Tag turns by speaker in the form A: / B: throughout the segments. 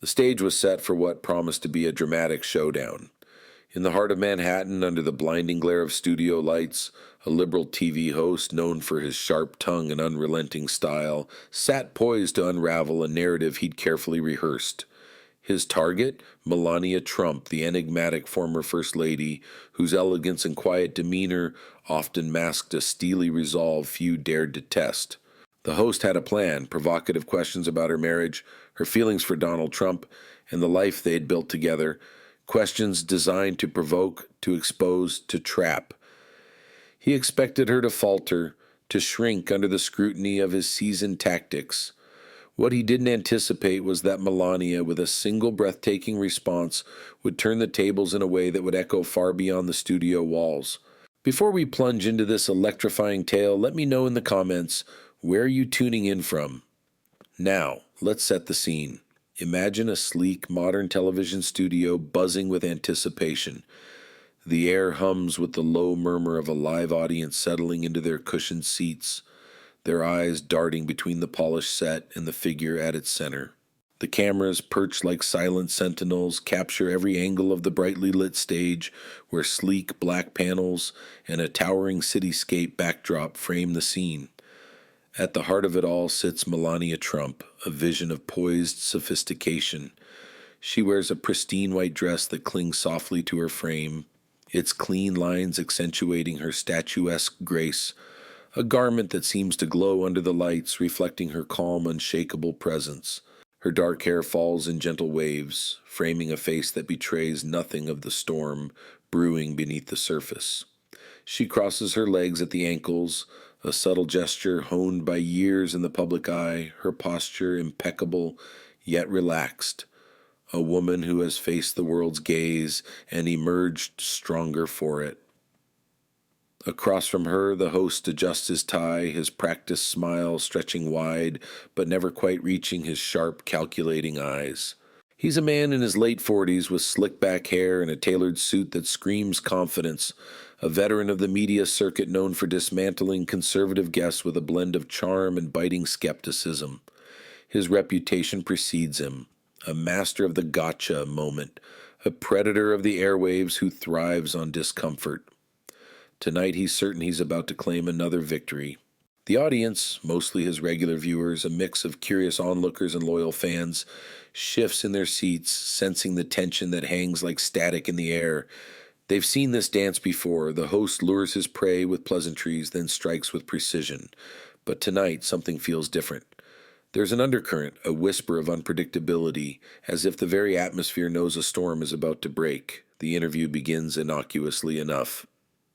A: The stage was set for what promised to be a dramatic showdown. In the heart of Manhattan, under the blinding glare of studio lights, a liberal TV host known for his sharp tongue and unrelenting style sat poised to unravel a narrative he'd carefully rehearsed. His target? Melania Trump, the enigmatic former First Lady, whose elegance and quiet demeanor often masked a steely resolve few dared to test. The host had a plan, provocative questions about her marriage, her feelings for Donald Trump, and the life they had built together, questions designed to provoke, to expose, to trap. He expected her to falter, to shrink under the scrutiny of his seasoned tactics. What he didn't anticipate was that Melania, with a single breathtaking response, would turn the tables in a way that would echo far beyond the studio walls. Before we plunge into this electrifying tale, let me know in the comments, where are you tuning in from? Now, let's set the scene. Imagine a sleek, modern television studio buzzing with anticipation. The air hums with the low murmur of a live audience settling into their cushioned seats, their eyes darting between the polished set and the figure at its center. The cameras, perched like silent sentinels, capture every angle of the brightly lit stage, where sleek black panels and a towering cityscape backdrop frame the scene. At the heart of it all sits Melania Trump, a vision of poised sophistication. She wears a pristine white dress that clings softly to her frame, its clean lines accentuating her statuesque grace, a garment that seems to glow under the lights, reflecting her calm, unshakable presence. Her dark hair falls in gentle waves, framing a face that betrays nothing of the storm brewing beneath the surface. She crosses her legs at the ankles, a subtle gesture honed by years in the public eye, her posture impeccable yet relaxed. A woman who has faced the world's gaze and emerged stronger for it. Across from her, the host adjusts his tie, his practiced smile stretching wide, but never quite reaching his sharp, calculating eyes. He's a man in his late 40s with slick back hair and a tailored suit that screams confidence, a veteran of the media circuit known for dismantling conservative guests with a blend of charm and biting skepticism. His reputation precedes him, a master of the gotcha moment, a predator of the airwaves who thrives on discomfort. Tonight he's certain he's about to claim another victory. The audience, mostly his regular viewers, a mix of curious onlookers and loyal fans, shifts in their seats, sensing the tension that hangs like static in the air. They've seen this dance before. The host lures his prey with pleasantries, then strikes with precision. But tonight, something feels different. There's an undercurrent, a whisper of unpredictability, as if the very atmosphere knows a storm is about to break. The interview begins innocuously enough.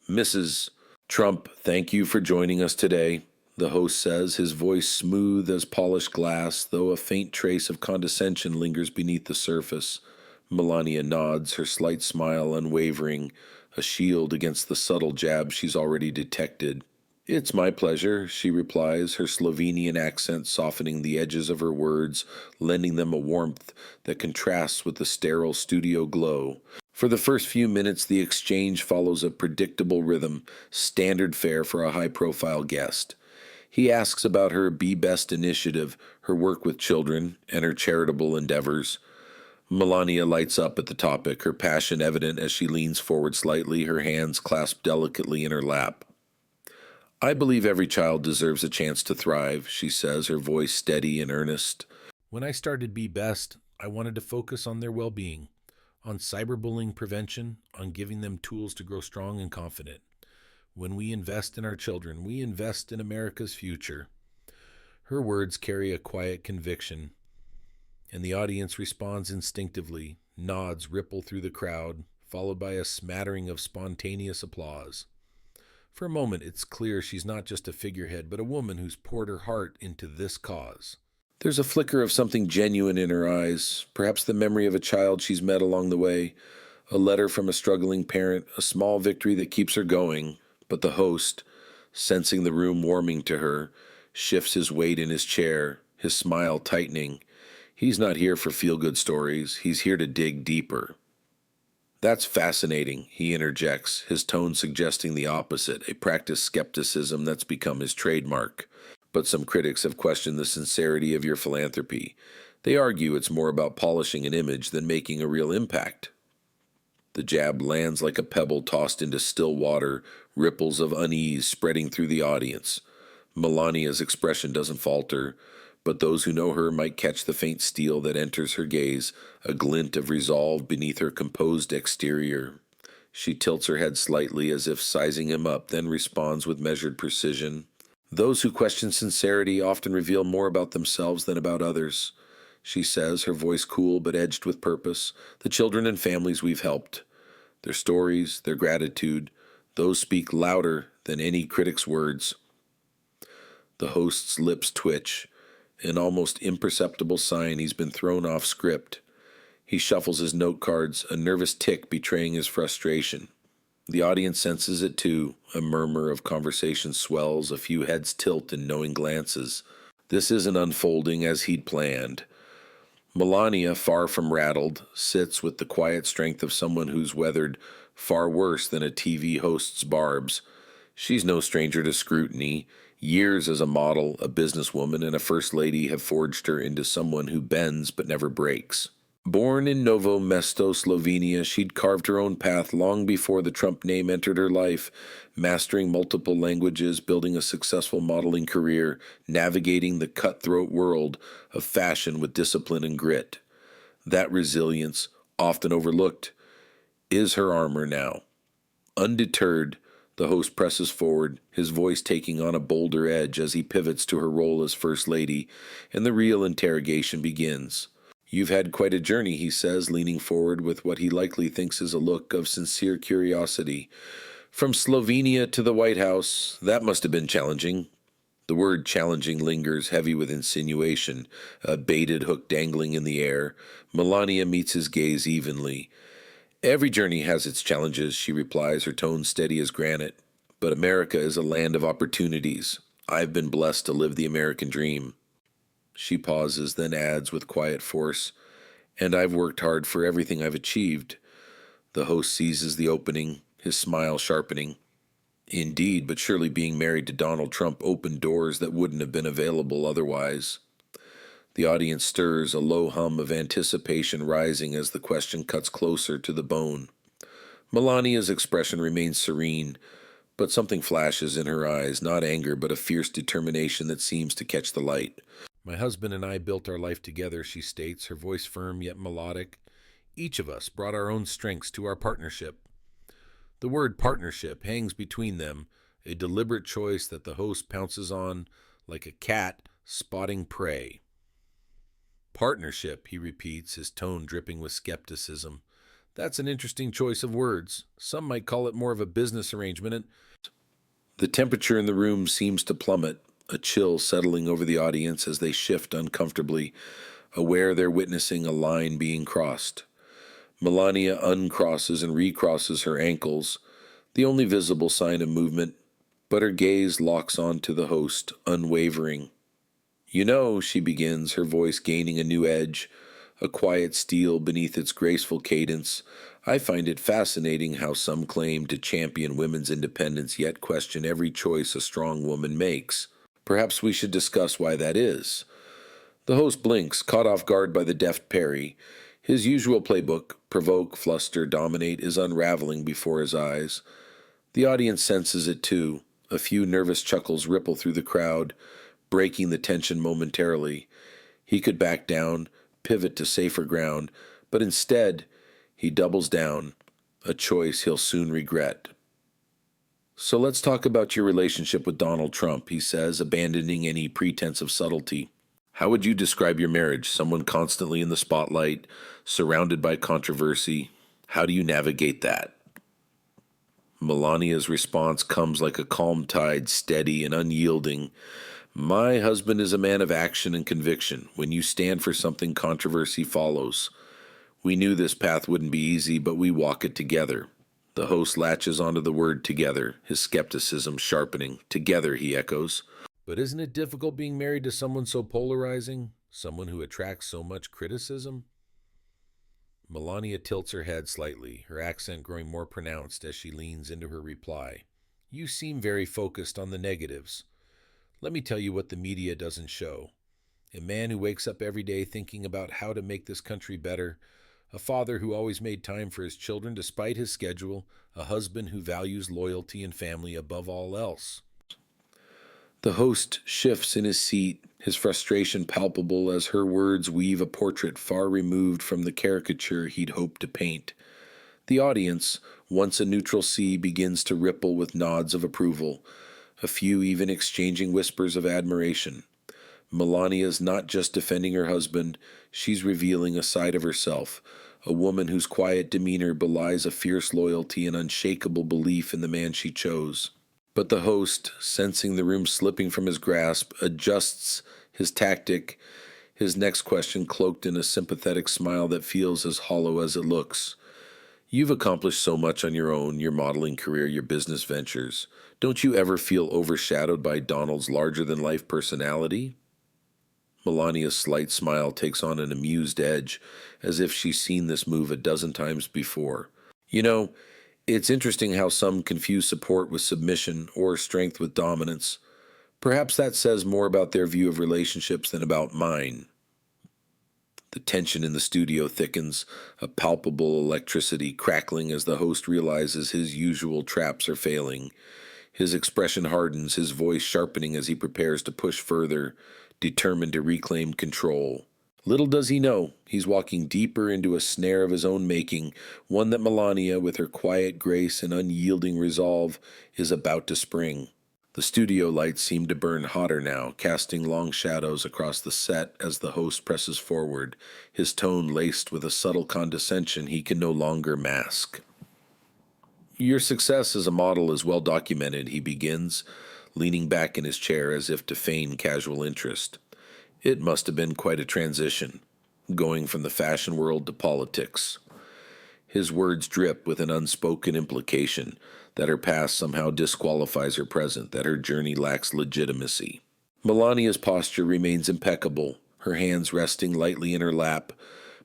A: Mrs. Trump, thank you for joining us today, the host says, his voice smooth as polished glass, though a faint trace of condescension lingers beneath the surface. Melania nods, her slight smile unwavering, a shield against the subtle jab she's already detected. It's my pleasure, she replies, her Slovenian accent softening the edges of her words, lending them a warmth that contrasts with the sterile studio glow. For the first few minutes, the exchange follows a predictable rhythm, standard fare for a high-profile guest. He asks about her Be Best initiative, her work with children, and her charitable endeavors. Melania lights up at the topic, her passion evident as she leans forward slightly, her hands clasped delicately in her lap. I believe every child deserves a chance to thrive, she says, her voice steady and earnest. When I started Be Best, I wanted to focus on their well-being, on cyberbullying prevention, on giving them tools to grow strong and confident. When we invest in our children, we invest in America's future. Her words carry a quiet conviction, and the audience responds instinctively. Nods ripple through the crowd, followed by a smattering of spontaneous applause. For a moment, it's clear she's not just a figurehead, but a woman who's poured her heart into this cause. There's a flicker of something genuine in her eyes, perhaps the memory of a child she's met along the way, a letter from a struggling parent, a small victory that keeps her going. But the host, sensing the room warming to her, shifts his weight in his chair, his smile tightening. He's not here for feel-good stories. He's here to dig deeper. That's fascinating, he interjects, his tone suggesting the opposite, a practiced skepticism that's become his trademark. But some critics have questioned the sincerity of your philanthropy. They argue it's more about polishing an image than making a real impact. The jab lands like a pebble tossed into still water, ripples of unease spreading through the audience. Melania's expression doesn't falter, but those who know her might catch the faint steel that enters her gaze, a glint of resolve beneath her composed exterior. She tilts her head slightly as if sizing him up, then responds with measured precision. Those who question sincerity often reveal more about themselves than about others. She says, her voice cool but edged with purpose. The children and families we've helped. Their stories, their gratitude, those speak louder than any critic's words. The host's lips twitch, an almost imperceptible sign he's been thrown off script. He shuffles his note cards, a nervous tick betraying his frustration. The audience senses it too. A murmur of conversation swells, a few heads tilt in knowing glances. This isn't unfolding as he'd planned. Melania, far from rattled, sits with the quiet strength of someone who's weathered far worse than a TV host's barbs. She's no stranger to scrutiny. Years as a model, a businesswoman, and a first lady have forged her into someone who bends but never breaks. Born in Novo Mesto, Slovenia, she'd carved her own path long before the Trump name entered her life, mastering multiple languages, building a successful modeling career, navigating the cutthroat world of fashion with discipline and grit. That resilience, often overlooked, is her armor now. Undeterred, the host presses forward, his voice taking on a bolder edge as he pivots to her role as First Lady, and the real interrogation begins. You've had quite a journey, he says, leaning forward with what he likely thinks is a look of sincere curiosity. From Slovenia to the White House, that must have been challenging. The word challenging lingers heavy with insinuation, a baited hook dangling in the air. Melania meets his gaze evenly. Every journey has its challenges, she replies, her tone steady as granite. But America is a land of opportunities. I've been blessed to live the American dream. She pauses, then adds with quiet force, and I've worked hard for everything I've achieved. The host seizes the opening, his smile sharpening. Indeed, but surely being married to Donald Trump opened doors that wouldn't have been available otherwise. The audience stirs, a low hum of anticipation rising as the question cuts closer to the bone. Melania's expression remains serene, but something flashes in her eyes, not anger, but a fierce determination that seems to catch the light. My husband and I built our life together, she states, her voice firm yet melodic. Each of us brought our own strengths to our partnership. The word partnership hangs between them, a deliberate choice that the host pounces on like a cat spotting prey. Partnership, he repeats, his tone dripping with skepticism. That's an interesting choice of words. Some might call it more of a business arrangement. The temperature in the room seems to plummet, a chill settling over the audience as they shift uncomfortably, aware they're witnessing a line being crossed. Melania uncrosses and recrosses her ankles, the only visible sign of movement, but her gaze locks onto the host, unwavering. You know, she begins, her voice gaining a new edge, a quiet steel beneath its graceful cadence. I find it fascinating how some claim to champion women's independence yet question every choice a strong woman makes. Perhaps we should discuss why that is. The host blinks, caught off guard by the deft parry. His usual playbook, provoke, fluster, dominate, is unraveling before his eyes. The audience senses it too. A few nervous chuckles ripple through the crowd, breaking the tension momentarily. He could back down, pivot to safer ground, but instead, he doubles down, a choice he'll soon regret. So let's talk about your relationship with Donald Trump, he says, abandoning any pretense of subtlety. How would you describe your marriage? Someone constantly in the spotlight, surrounded by controversy. How do you navigate that? Melania's response comes like a calm tide, steady and unyielding. My husband is a man of action and conviction. When you stand for something, controversy follows. We knew this path wouldn't be easy, but we walk it together. The host latches onto the word together, his skepticism sharpening. Together, he echoes. But isn't it difficult being married to someone so polarizing? Someone who attracts so much criticism? Melania tilts her head slightly, her accent growing more pronounced as she leans into her reply. You seem very focused on the negatives. Let me tell you what the media doesn't show. A man who wakes up every day thinking about how to make this country better, a father who always made time for his children despite his schedule, a husband who values loyalty and family above all else. The host shifts in his seat, his frustration palpable as her words weave a portrait far removed from the caricature he'd hoped to paint. The audience, once a neutral sea, begins to ripple with nods of approval, a few even exchanging whispers of admiration. Melania's not just defending her husband, she's revealing a side of herself, a woman whose quiet demeanor belies a fierce loyalty and unshakable belief in the man she chose. But the host, sensing the room slipping from his grasp, adjusts his tactic, his next question cloaked in a sympathetic smile that feels as hollow as it looks. You've accomplished so much on your own, your modeling career, your business ventures. Don't you ever feel overshadowed by Donald's larger-than-life personality? Melania's slight smile takes on an amused edge, as if she's seen this move a dozen times before. You know, it's interesting how some confuse support with submission or strength with dominance. Perhaps that says more about their view of relationships than about mine. The tension in the studio thickens, a palpable electricity crackling as the host realizes his usual traps are failing. His expression hardens, his voice sharpening as he prepares to push further, determined to reclaim control. Little does he know, he's walking deeper into a snare of his own making, one that Melania, with her quiet grace and unyielding resolve, is about to spring. The studio lights seem to burn hotter now, casting long shadows across the set as the host presses forward, his tone laced with a subtle condescension he can no longer mask. Your success as a model is well documented, he begins, leaning back in his chair as if to feign casual interest. It must have been quite a transition, going from the fashion world to politics. His words drip with an unspoken implication that her past somehow disqualifies her present, that her journey lacks legitimacy. Melania's posture remains impeccable, her hands resting lightly in her lap,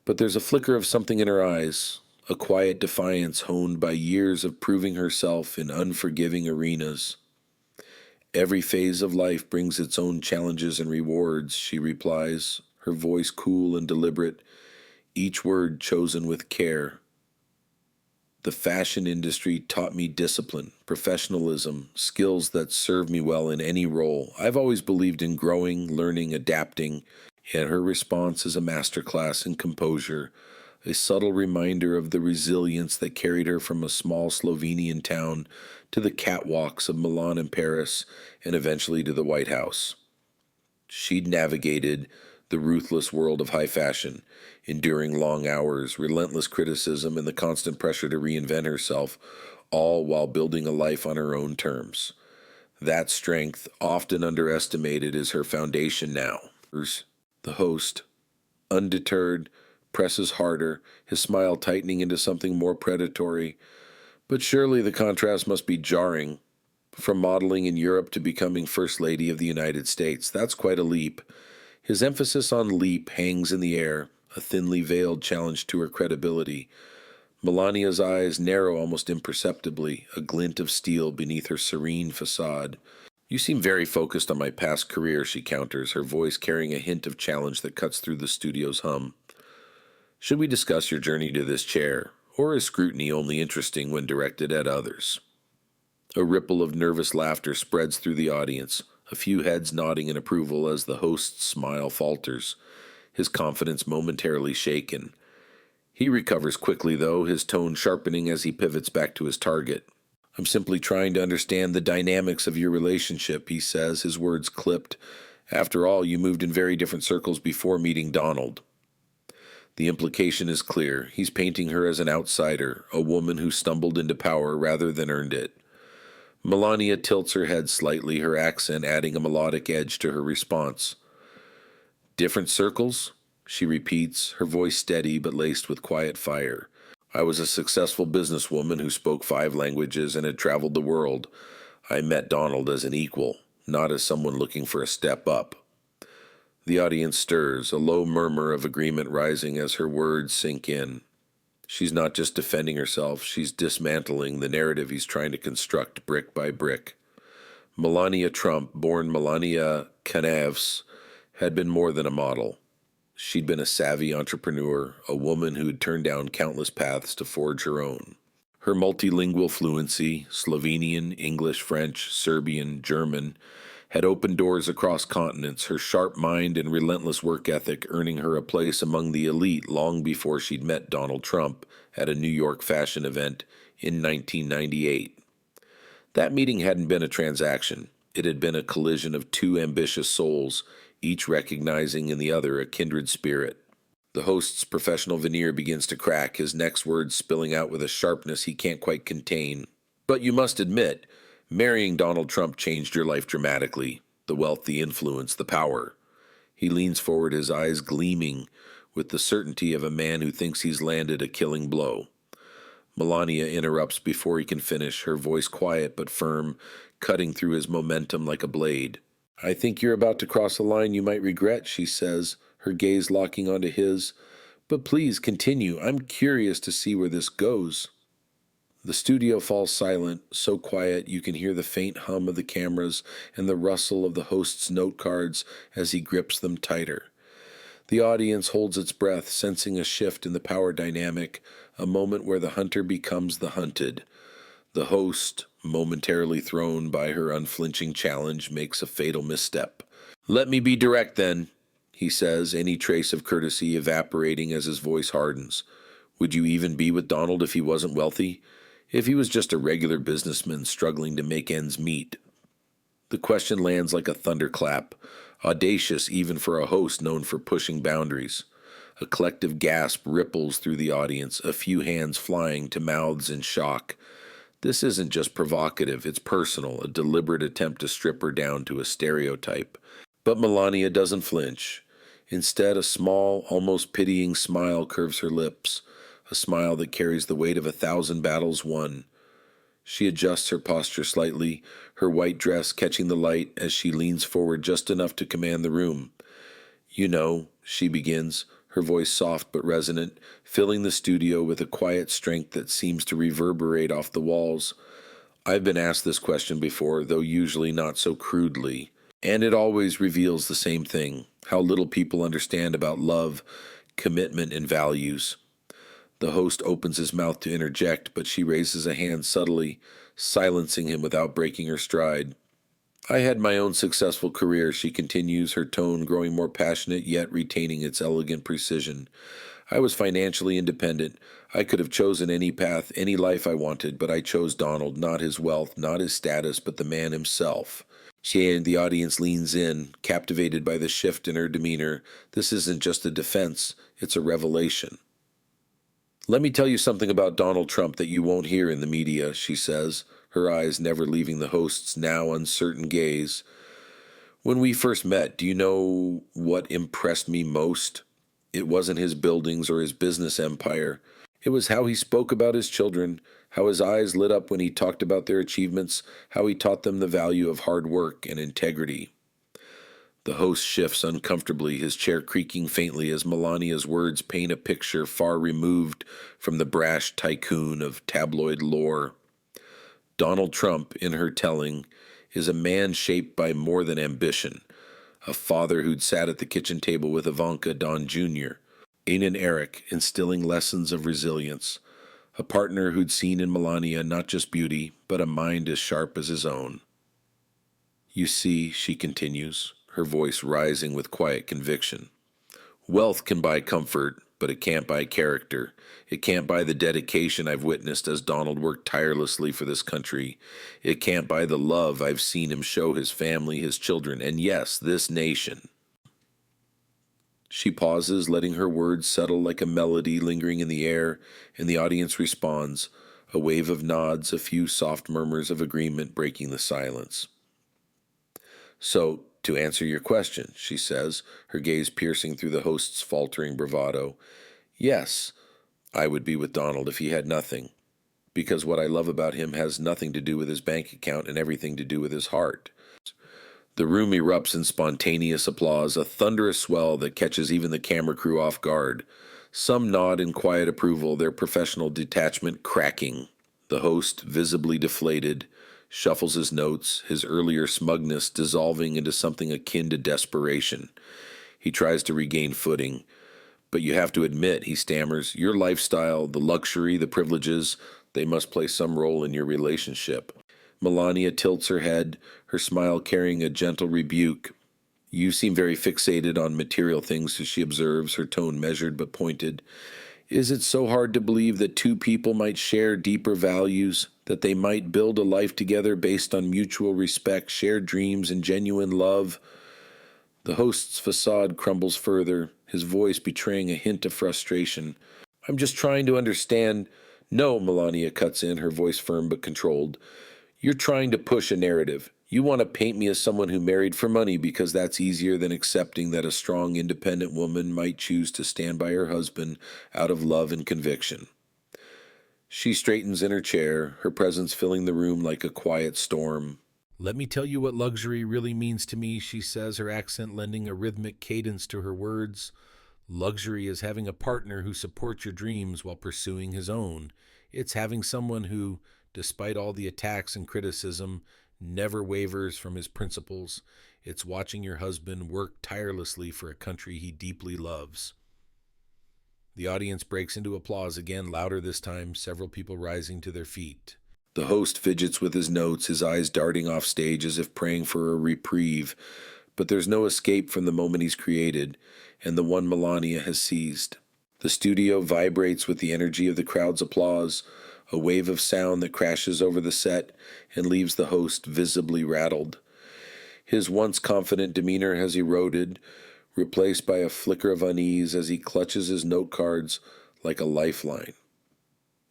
A: but there's a flicker of something in her eyes, a quiet defiance honed by years of proving herself in unforgiving arenas. Every phase of life brings its own challenges and rewards, she replies, her voice cool and deliberate, each word chosen with care. The fashion industry taught me discipline, professionalism, skills that serve me well in any role. I've always believed in growing, learning, adapting, and her response is a masterclass in composure, a subtle reminder of the resilience that carried her from a small Slovenian town to the catwalks of Milan and Paris, and eventually to the White House. She'd navigated the ruthless world of high fashion, enduring long hours, relentless criticism, and the constant pressure to reinvent herself, all while building a life on her own terms. That strength, often underestimated, is her foundation now. The host, undeterred, presses harder, his smile tightening into something more predatory. But surely the contrast must be jarring. From modeling in Europe to becoming First Lady of the United States, that's quite a leap. His emphasis on leap hangs in the air, a thinly veiled challenge to her credibility. Melania's eyes narrow almost imperceptibly, a glint of steel beneath her serene facade. You seem very focused on my past career, she counters, her voice carrying a hint of challenge that cuts through the studio's hum. Should we discuss your journey to this chair, or is scrutiny only interesting when directed at others? A ripple of nervous laughter spreads through the audience, a few heads nodding in approval as the host's smile falters, his confidence momentarily shaken. He recovers quickly, though, his tone sharpening as he pivots back to his target. I'm simply trying to understand the dynamics of your relationship, he says, his words clipped. After all, you moved in very different circles before meeting Donald. The implication is clear. He's painting her as an outsider, a woman who stumbled into power rather than earned it. Melania tilts her head slightly, her accent adding a melodic edge to her response. Different circles? She repeats, her voice steady but laced with quiet fire. I was a successful businesswoman who spoke 5 languages and had traveled the world. I met Donald as an equal, not as someone looking for a step up. The audience stirs, a low murmur of agreement rising as her words sink in. She's not just defending herself, she's dismantling the narrative he's trying to construct brick by brick. Melania Trump, born Melania Canavs, had been more than a model. She'd been a savvy entrepreneur, a woman who had turned down countless paths to forge her own. Her multilingual fluency, Slovenian, English, French, Serbian, German, had opened doors across continents, her sharp mind and relentless work ethic earning her a place among the elite long before she'd met Donald Trump at a New York fashion event in 1998. That meeting hadn't been a transaction. It had been a collision of two ambitious souls, each recognizing in the other a kindred spirit. The host's professional veneer begins to crack, his next words spilling out with a sharpness he can't quite contain. But you must admit, marrying Donald Trump changed your life dramatically. The wealth, the influence, the power. He leans forward, his eyes gleaming with the certainty of a man who thinks he's landed a killing blow. Melania interrupts before he can finish, her voice quiet but firm, cutting through his momentum like a blade. "I think you're about to cross a line you might regret," she says, her gaze locking onto his. "But please continue. I'm curious to see where this goes." The studio falls silent, so quiet you can hear the faint hum of the cameras and the rustle of the host's note cards as he grips them tighter. The audience holds its breath, sensing a shift in the power dynamic, a moment where the hunter becomes the hunted. The host, momentarily thrown by her unflinching challenge, makes a fatal misstep. "Let me be direct, then," he says, any trace of courtesy evaporating as his voice hardens. "Would you even be with Donald if he wasn't wealthy? If he was just a regular businessman struggling to make ends meet?" The question lands like a thunderclap, audacious even for a host known for pushing boundaries. A collective gasp ripples through the audience, a few hands flying to mouths in shock. This isn't just provocative, it's personal, a deliberate attempt to strip her down to a stereotype. But Melania doesn't flinch. Instead, a small, almost pitying smile curves her lips, a smile that carries the weight of 1,000 battles won. She adjusts her posture slightly, her white dress catching the light as she leans forward just enough to command the room. "You know," she begins, her voice soft but resonant, filling the studio with a quiet strength that seems to reverberate off the walls. "I've been asked this question before, though usually not so crudely, and it always reveals the same thing, how little people understand about love, commitment, and values." The host opens his mouth to interject, but she raises a hand subtly, silencing him without breaking her stride. "I had my own successful career," she continues, her tone growing more passionate yet retaining its elegant precision. "I was financially independent. I could have chosen any path, any life I wanted, but I chose Donald, not his wealth, not his status, but the man himself." She and the audience leans in, captivated by the shift in her demeanor. This isn't just a defense, it's a revelation. "Let me tell you something about Donald Trump that you won't hear in the media," she says, her eyes never leaving the host's now uncertain gaze. "When we first met, do you know what impressed me most? It wasn't his buildings or his business empire. It was how he spoke about his children, how his eyes lit up when he talked about their achievements, how he taught them the value of hard work and integrity." The host shifts uncomfortably, his chair creaking faintly as Melania's words paint a picture far removed from the brash tycoon of tabloid lore. Donald Trump, in her telling, is a man shaped by more than ambition, a father who'd sat at the kitchen table with Ivanka Don Jr., and Eric, instilling lessons of resilience, a partner who'd seen in Melania not just beauty, but a mind as sharp as his own. "You see," she continues, her voice rising with quiet conviction, "wealth can buy comfort, but it can't buy character. It can't buy the dedication I've witnessed as Donald worked tirelessly for this country. It can't buy the love I've seen him show his family, his children, and yes, this nation." She pauses, letting her words settle like a melody lingering in the air, and the audience responds, a wave of nods, a few soft murmurs of agreement breaking the silence. "So, to answer your question," she says, her gaze piercing through the host's faltering bravado, "yes, I would be with Donald if he had nothing, because what I love about him has nothing to do with his bank account and everything to do with his heart." The room erupts in spontaneous applause, a thunderous swell that catches even the camera crew off guard. Some nod in quiet approval, their professional detachment cracking. The host, visibly deflated, shuffles his notes, his earlier smugness dissolving into something akin to desperation. He tries to regain footing. But you have to admit, he stammers, your lifestyle, the luxury, the privileges, they must play some role in your relationship. Melania tilts her head, her smile carrying a gentle rebuke. You seem very fixated on material things, she observes, her tone measured but pointed. Is it so hard to believe that two people might share deeper values, that they might build a life together based on mutual respect, shared dreams, and genuine love? The host's facade crumbles further, his voice betraying a hint of frustration. I'm just trying to understand. No, Melania cuts in, her voice firm but controlled. You're trying to push a narrative. You want to paint me as someone who married for money because that's easier than accepting that a strong, independent woman might choose to stand by her husband out of love and conviction. She straightens in her chair, her presence filling the room like a quiet storm. Let me tell you what luxury really means to me, she says, her accent lending a rhythmic cadence to her words. Luxury is having a partner who supports your dreams while pursuing his own. It's having someone who, despite all the attacks and criticism, never wavers from his principles. It's watching your husband work tirelessly for a country he deeply loves. The audience breaks into applause again, louder this time, several people rising to their feet. The host fidgets with his notes, his eyes darting off stage as if praying for a reprieve. But there's no escape from the moment he's created, and the one Melania has seized. The studio vibrates with the energy of the crowd's applause, a wave of sound that crashes over the set and leaves the host visibly rattled. His once confident demeanor has eroded, replaced by a flicker of unease as he clutches his note cards like a lifeline.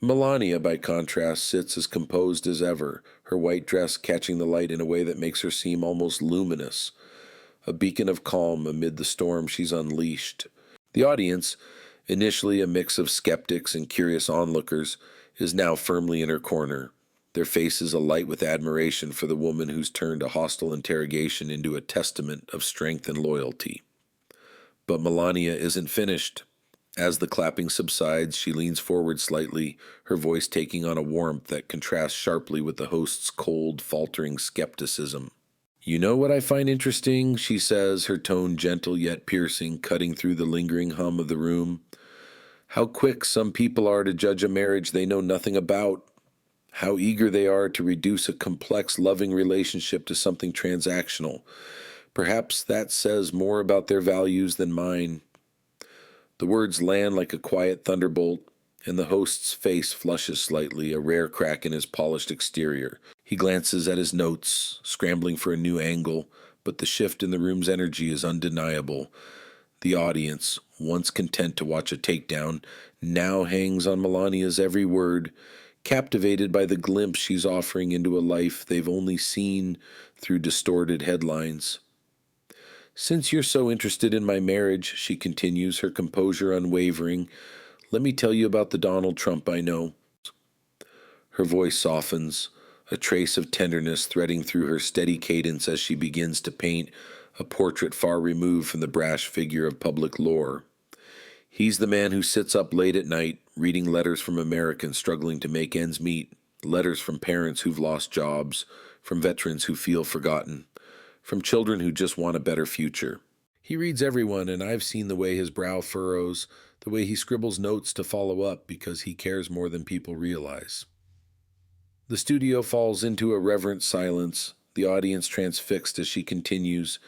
A: Melania, by contrast, sits as composed as ever, her white dress catching the light in a way that makes her seem almost luminous, a beacon of calm amid the storm she's unleashed. The audience, initially a mix of skeptics and curious onlookers, is now firmly in her corner, their faces alight with admiration for the woman who's turned a hostile interrogation into a testament of strength and loyalty. But Melania isn't finished. As the clapping subsides, she leans forward slightly, her voice taking on a warmth that contrasts sharply with the host's cold, faltering skepticism. You know what I find interesting, she says, her tone gentle yet piercing, cutting through the lingering hum of the room. How quick some people are to judge a marriage they know nothing about. How eager they are to reduce a complex, loving relationship to something transactional. Perhaps that says more about their values than mine. The words land like a quiet thunderbolt, and the host's face flushes slightly, a rare crack in his polished exterior. He glances at his notes, scrambling for a new angle, but the shift in the room's energy is undeniable. The audience, once content to watch a takedown, now hangs on Melania's every word, captivated by the glimpse she's offering into a life they've only seen through distorted headlines. Since you're so interested in my marriage, she continues, her composure unwavering, let me tell you about the Donald Trump I know. Her voice softens, a trace of tenderness threading through her steady cadence as she begins to paint a portrait far removed from the brash figure of public lore. He's the man who sits up late at night, reading letters from Americans struggling to make ends meet, letters from parents who've lost jobs, from veterans who feel forgotten, from children who just want a better future. He reads everyone, and I've seen the way his brow furrows, the way he scribbles notes to follow up because he cares more than people realize. The studio falls into a reverent silence, the audience transfixed as she continues.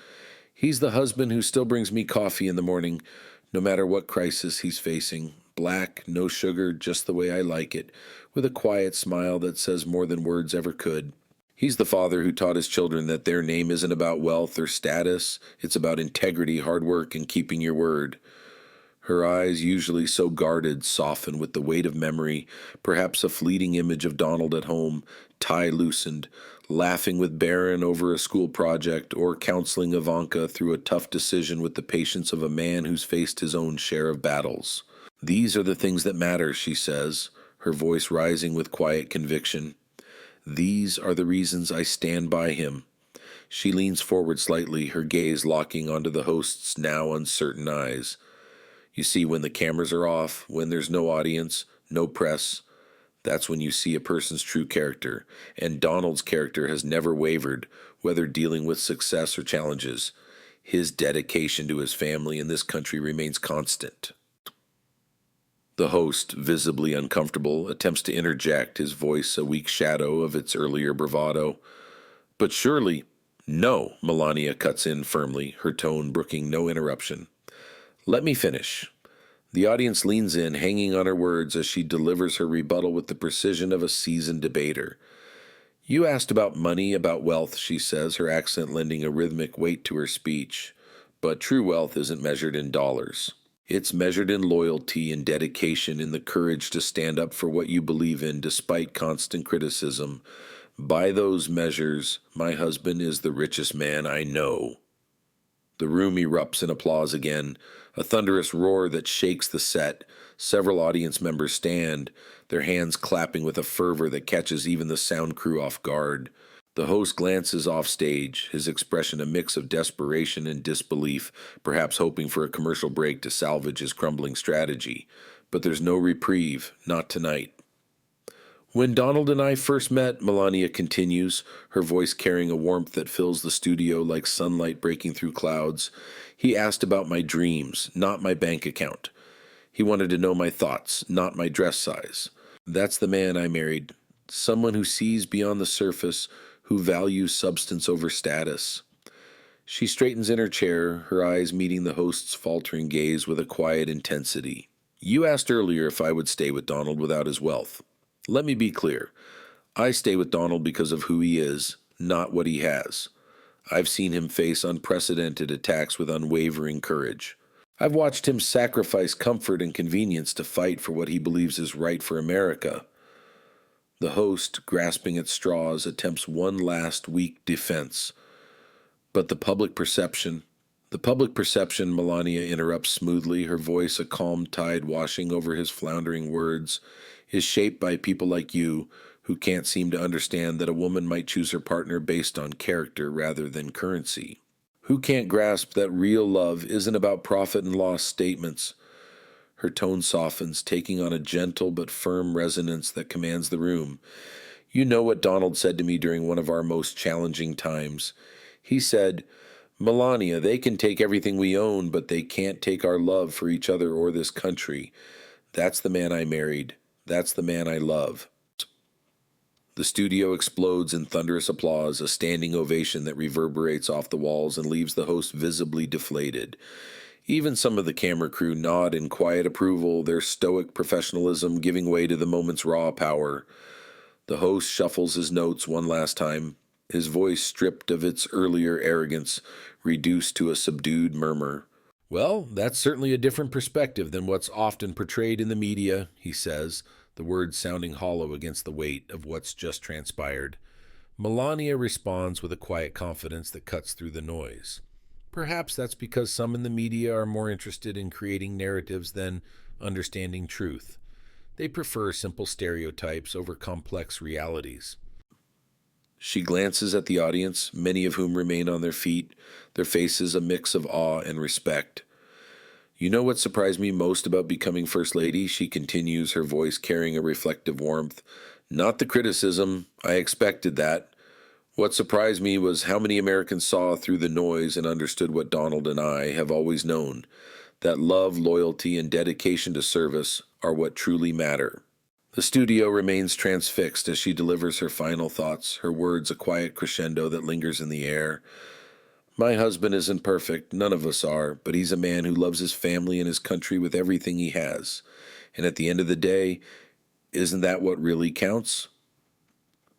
A: He's the husband who still brings me coffee in the morning, no matter what crisis he's facing. Black, no sugar, just the way I like it, with a quiet smile that says more than words ever could. He's the father who taught his children that their name isn't about wealth or status, it's about integrity, hard work, and keeping your word. Her eyes, usually so guarded, soften with the weight of memory, perhaps a fleeting image of Donald at home, tie loosened, laughing with Barron over a school project, or counseling Ivanka through a tough decision with the patience of a man who's faced his own share of battles. These are the things that matter, she says, her voice rising with quiet conviction. These are the reasons I stand by him. She leans forward slightly, her gaze locking onto the host's now uncertain eyes. You see, when the cameras are off, when there's no audience, no press, That's when you see a person's true character, and Donald's character has never wavered, whether dealing with success or challenges. His dedication to his family and this country remains constant. The host, visibly uncomfortable, attempts to interject, his voice a weak shadow of its earlier bravado. But surely, no, Melania cuts in firmly, her tone brooking no interruption. Let me finish. The audience leans in, hanging on her words as she delivers her rebuttal with the precision of a seasoned debater. You asked about money, about wealth, she says, her accent lending a rhythmic weight to her speech. But true wealth isn't measured in dollars. It's measured in loyalty and dedication, in the courage to stand up for what you believe in despite constant criticism. By those measures, my husband is the richest man I know. The room erupts in applause again, a thunderous roar that shakes the set. Several audience members stand, their hands clapping with a fervor that catches even the sound crew off guard. The host glances off stage, his expression a mix of desperation and disbelief, perhaps hoping for a commercial break to salvage his crumbling strategy. But there's no reprieve, not tonight. When Donald and I first met, Melania continues, her voice carrying a warmth that fills the studio like sunlight breaking through clouds, he asked about my dreams, not my bank account. He wanted to know my thoughts, not my dress size. That's the man I married, someone who sees beyond the surface, who values substance over status. She straightens in her chair, her eyes meeting the host's faltering gaze with a quiet intensity. You asked earlier if I would stay with Donald without his wealth. Let me be clear. I stay with Donald because of who he is, not what he has. I've seen him face unprecedented attacks with unwavering courage. I've watched him sacrifice comfort and convenience to fight for what he believes is right for America. The host, grasping at straws, attempts one last weak defense. But the public perception, Melania interrupts smoothly, her voice a calm tide washing over his floundering words, is shaped by people like you who can't seem to understand that a woman might choose her partner based on character rather than currency. Who can't grasp that real love isn't about profit and loss statements. Her tone softens, taking on a gentle but firm resonance that commands the room. You know what Donald said to me during one of our most challenging times. He said, Melania, they can take everything we own, but they can't take our love for each other or this country. That's the man I married. That's the man I love. The studio explodes in thunderous applause, a standing ovation that reverberates off the walls and leaves the host visibly deflated. Even some of the camera crew nod in quiet approval, their stoic professionalism giving way to the moment's raw power. The host shuffles his notes one last time, his voice stripped of its earlier arrogance, reduced to a subdued murmur. Well, that's certainly a different perspective than what's often portrayed in the media, he says, the words sounding hollow against the weight of what's just transpired. Melania responds with a quiet confidence that cuts through the noise. Perhaps that's because some in the media are more interested in creating narratives than understanding truth. They prefer simple stereotypes over complex realities. She glances at the audience, many of whom remain on their feet, their faces a mix of awe and respect. You know what surprised me most about becoming First Lady? She continues, her voice carrying a reflective warmth. Not the criticism. I expected that. What surprised me was how many Americans saw through the noise and understood what Donald and I have always known, that love, loyalty, and dedication to service are what truly matter. The studio remains transfixed as she delivers her final thoughts, her words a quiet crescendo that lingers in the air. My husband isn't perfect, none of us are, but he's a man who loves his family and his country with everything he has. And at the end of the day, isn't that what really counts?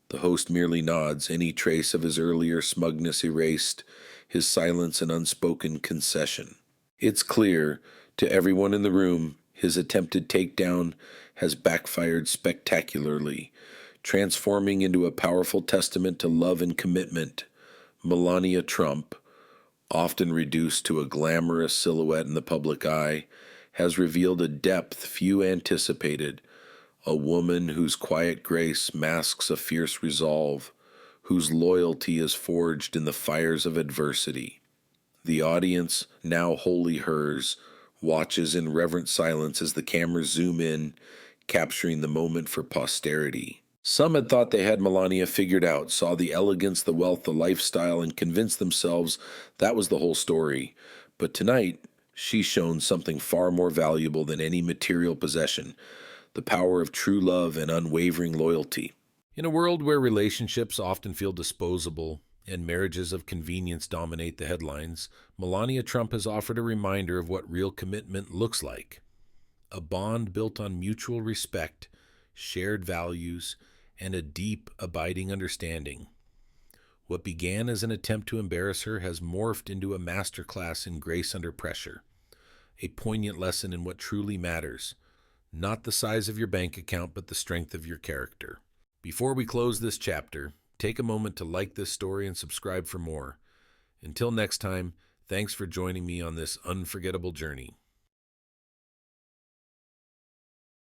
A: The host merely nods, any trace of his earlier smugness erased, his silence an unspoken concession. It's clear to everyone in the room his attempted takedown has backfired spectacularly, transforming into a powerful testament to love and commitment. Melania Trump, often reduced to a glamorous silhouette in the public eye, has revealed a depth few anticipated, a woman whose quiet grace masks a fierce resolve, whose loyalty is forged in the fires of adversity. The audience, now wholly hers, watches in reverent silence as the cameras zoom in, capturing the moment for posterity. Some had thought they had Melania figured out, saw the elegance, the wealth, the lifestyle, and convinced themselves that was the whole story. But tonight, she's shown something far more valuable than any material possession: the power of true love and unwavering loyalty. In a world where relationships often feel disposable and marriages of convenience dominate the headlines, Melania Trump has offered a reminder of what real commitment looks like: a bond built on mutual respect, shared values, and a deep, abiding understanding. What began as an attempt to embarrass her has morphed into a masterclass in grace under pressure, a poignant lesson in what truly matters: not the size of your bank account, but the strength of your character. Before we close this chapter, take a moment to like this story and subscribe for more. Until next time, thanks for joining me on this unforgettable journey.